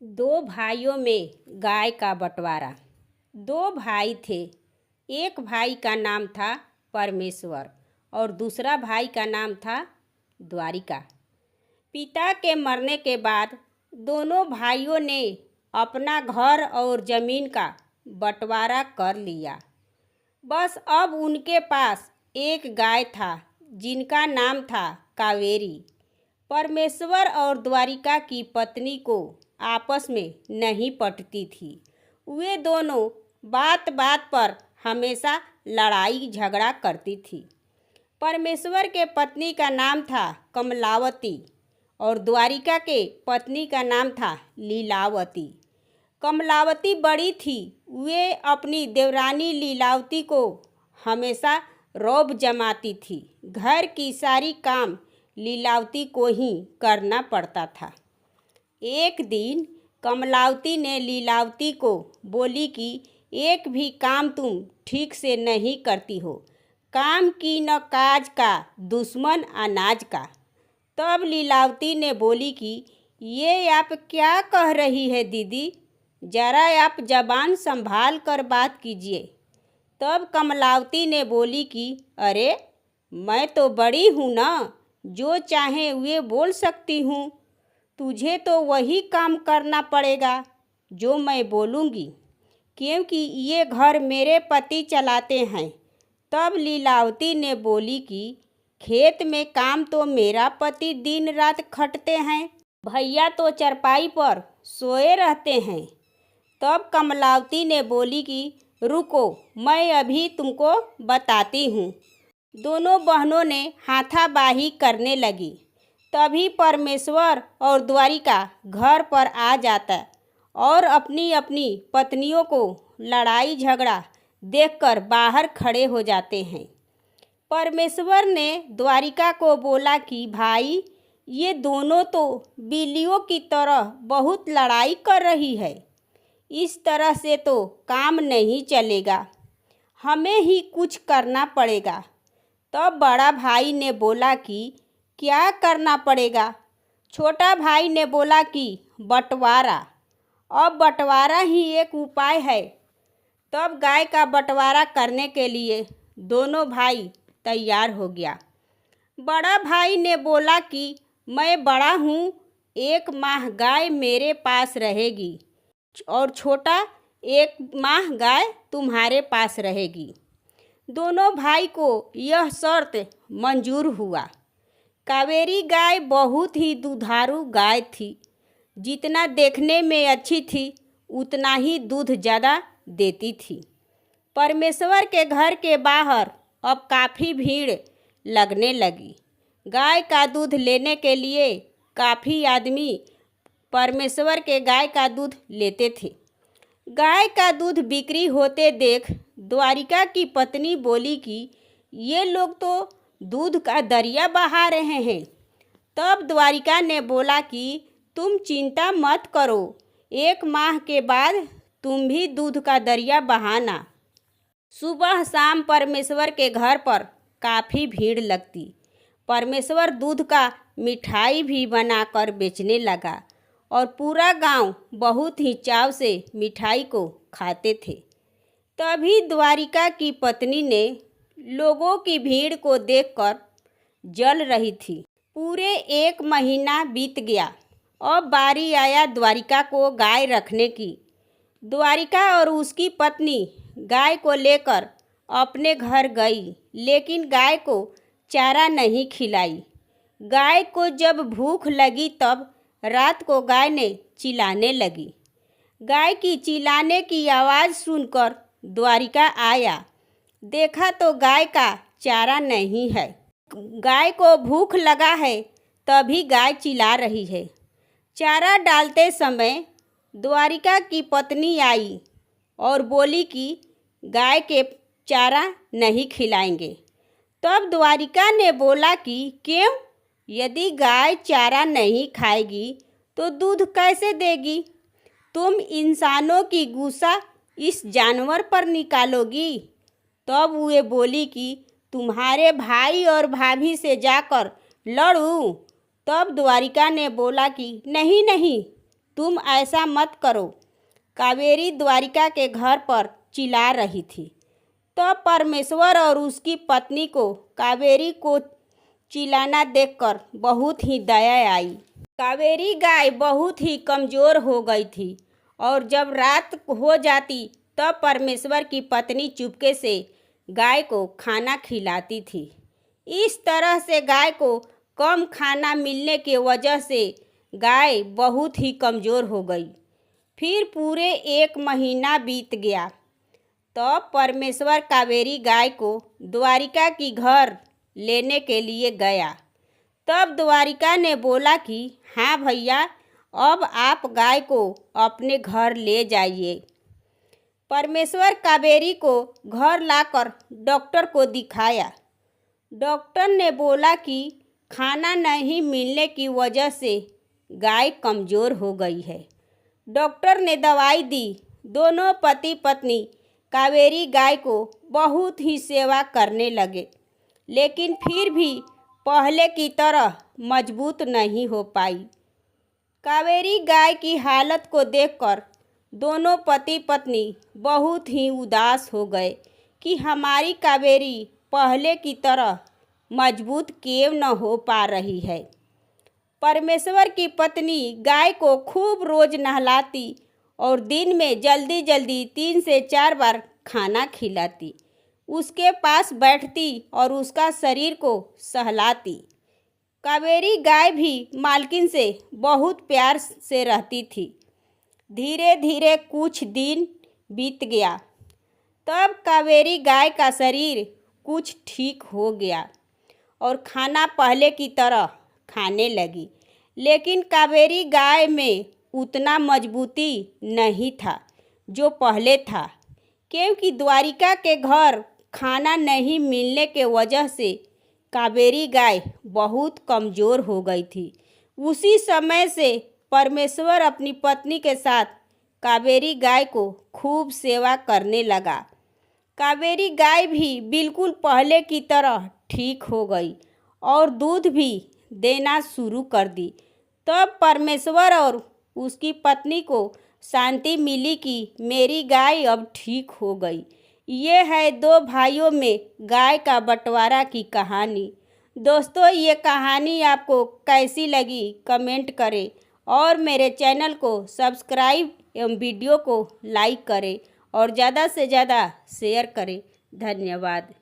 दो भाइयों में गाय का बंटवारा। दो भाई थे। एक भाई का नाम था परमेश्वर और दूसरा भाई का नाम था द्वारिका। पिता के मरने के बाद दोनों भाइयों ने अपना घर और ज़मीन का बंटवारा कर लिया। बस अब उनके पास एक गाय था जिनका नाम था कावेरी। परमेश्वर और द्वारिका की पत्नी को आपस में नहीं पटती थी। वे दोनों बात बात पर हमेशा लड़ाई झगड़ा करती थी। परमेश्वर के पत्नी का नाम था कमलावती और द्वारिका के पत्नी का नाम था लीलावती। कमलावती बड़ी थी। वे अपनी देवरानी लीलावती को हमेशा रौब जमाती थी। घर की सारी काम लीलावती को ही करना पड़ता था। एक दिन कमलावती ने लीलावती को बोली कि एक भी काम तुम ठीक से नहीं करती हो। काम की न काज का, दुश्मन अनाज का। तब लीलावती ने बोली कि ये आप क्या कह रही है दीदी, जरा आप जबान संभाल कर बात कीजिए। तब कमलावती ने बोली कि अरे मैं तो बड़ी हूँ ना, जो चाहे वे बोल सकती हूँ। तुझे तो वही काम करना पड़ेगा जो मैं बोलूँगी, क्योंकि ये घर मेरे पति चलाते हैं। तब लीलावती ने बोली कि खेत में काम तो मेरा पति दिन रात खटते हैं, भैया तो चरपाई पर सोए रहते हैं। तब कमलावती ने बोली कि रुको, मैं अभी तुमको बताती हूँ। दोनों बहनों ने हाथाबाही करने लगी। तभी परमेश्वर और द्वारिका घर पर आ जाता और अपनी अपनी पत्नियों को लड़ाई झगड़ा देखकर बाहर खड़े हो जाते हैं। परमेश्वर ने द्वारिका को बोला कि भाई, ये दोनों तो बिल्लियों की तरह बहुत लड़ाई कर रही है। इस तरह से तो काम नहीं चलेगा, हमें ही कुछ करना पड़ेगा। तब बड़ा भाई ने बोला कि क्या करना पड़ेगा। छोटा भाई ने बोला कि बंटवारा। अब बंटवारा ही एक उपाय है। तब गाय का बंटवारा करने के लिए दोनों भाई तैयार हो गया। बड़ा भाई ने बोला कि मैं बड़ा हूँ, 1 माह गाय मेरे पास रहेगी और छोटा 1 माह गाय तुम्हारे पास रहेगी। दोनों भाई को यह शर्त मंजूर हुआ। कावेरी गाय बहुत ही दुधारू गाय थी। जितना देखने में अच्छी थी उतना ही दूध ज़्यादा देती थी। परमेश्वर के घर के बाहर अब काफ़ी भीड़ लगने लगी। गाय का दूध लेने के लिए काफ़ी आदमी परमेश्वर के गाय का दूध लेते थे। गाय का दूध बिक्री होते देख द्वारिका की पत्नी बोली कि ये लोग तो दूध का दरिया बहा रहे हैं। तब द्वारिका ने बोला कि तुम चिंता मत करो, 1 माह के बाद तुम भी दूध का दरिया बहाना। सुबह शाम परमेश्वर के घर पर काफ़ी भीड़ लगती। परमेश्वर दूध का मिठाई भी बनाकर बेचने लगा और पूरा गांव बहुत ही चाव से मिठाई को खाते थे। तभी द्वारिका की पत्नी ने लोगों की भीड़ को देखकर जल रही थी। पूरे 1 महीना बीत गया। अब बारी आया द्वारिका को गाय रखने की। द्वारिका और उसकी पत्नी गाय को लेकर अपने घर गई, लेकिन गाय को चारा नहीं खिलाई। गाय को जब भूख लगी तब रात को गाय ने चिल्लाने लगी। गाय की चिल्लाने की आवाज़ सुनकर द्वारिका आया। देखा तो गाय का चारा नहीं है। गाय को भूख लगा है तभी गाय चिल्ला रही है। चारा डालते समय द्वारिका की पत्नी आई और बोली कि गाय के चारा नहीं खिलाएंगे। तब द्वारिका ने बोला कि क्यों, यदि गाय चारा नहीं खाएगी तो दूध कैसे देगी? तुम इंसानों की गुस्सा इस जानवर पर निकालोगी? तब वे बोली कि तुम्हारे भाई और भाभी से जाकर लड़ूं? तब द्वारिका ने बोला कि नहीं नहीं, तुम ऐसा मत करो। कावेरी द्वारिका के घर पर चिल्ला रही थी। तो परमेश्वर और उसकी पत्नी को कावेरी को चिल्लाना देखकर बहुत ही दया आई। कावेरी गाय बहुत ही कमज़ोर हो गई थी और जब रात हो जाती तब परमेश्वर की पत्नी चुपके से गाय को खाना खिलाती थी। इस तरह से गाय को कम खाना मिलने की वजह से गाय बहुत ही कमज़ोर हो गई। फिर पूरे 1 महीना बीत गया। तब परमेश्वर कावेरी गाय को द्वारिका की घर लेने के लिए गया। तब द्वारिका ने बोला कि हाँ भैया, अब आप गाय को अपने घर ले जाइए। परमेश्वर कावेरी को घर लाकर डॉक्टर को दिखाया। डॉक्टर ने बोला कि खाना नहीं मिलने की वजह से गाय कमज़ोर हो गई है। डॉक्टर ने दवाई दी। दोनों पति पत्नी कावेरी गाय को बहुत ही सेवा करने लगे, लेकिन फिर भी पहले की तरह मजबूत नहीं हो पाई। कावेरी गाय की हालत को देखकर दोनों पति पत्नी बहुत ही उदास हो गए कि हमारी कावेरी पहले की तरह मजबूत क्यों न हो पा रही है। परमेश्वर की पत्नी गाय को खूब रोज नहलाती और दिन में जल्दी जल्दी 3 से 4 बार खाना खिलाती, उसके पास बैठती और उसका शरीर को सहलाती। कावेरी गाय भी मालकिन से बहुत प्यार से रहती थी। धीरे धीरे कुछ दिन बीत गया। तब कावेरी गाय का शरीर कुछ ठीक हो गया और खाना पहले की तरह खाने लगी, लेकिन कावेरी गाय में उतना मजबूती नहीं था जो पहले था, क्योंकि द्वारिका के घर खाना नहीं मिलने के वजह से कावेरी गाय बहुत कमज़ोर हो गई थी। उसी समय से परमेश्वर अपनी पत्नी के साथ कावेरी गाय को खूब सेवा करने लगा। कावेरी गाय भी बिल्कुल पहले की तरह ठीक हो गई और दूध भी देना शुरू कर दी। तब परमेश्वर और उसकी पत्नी को शांति मिली कि मेरी गाय अब ठीक हो गई। ये है 2 भाइयों में गाय का बंटवारा की कहानी। दोस्तों, ये कहानी आपको कैसी लगी कमेंट करें और मेरे चैनल को सब्सक्राइब एवं वीडियो को लाइक करें और ज़्यादा से ज़्यादा शेयर करें। धन्यवाद।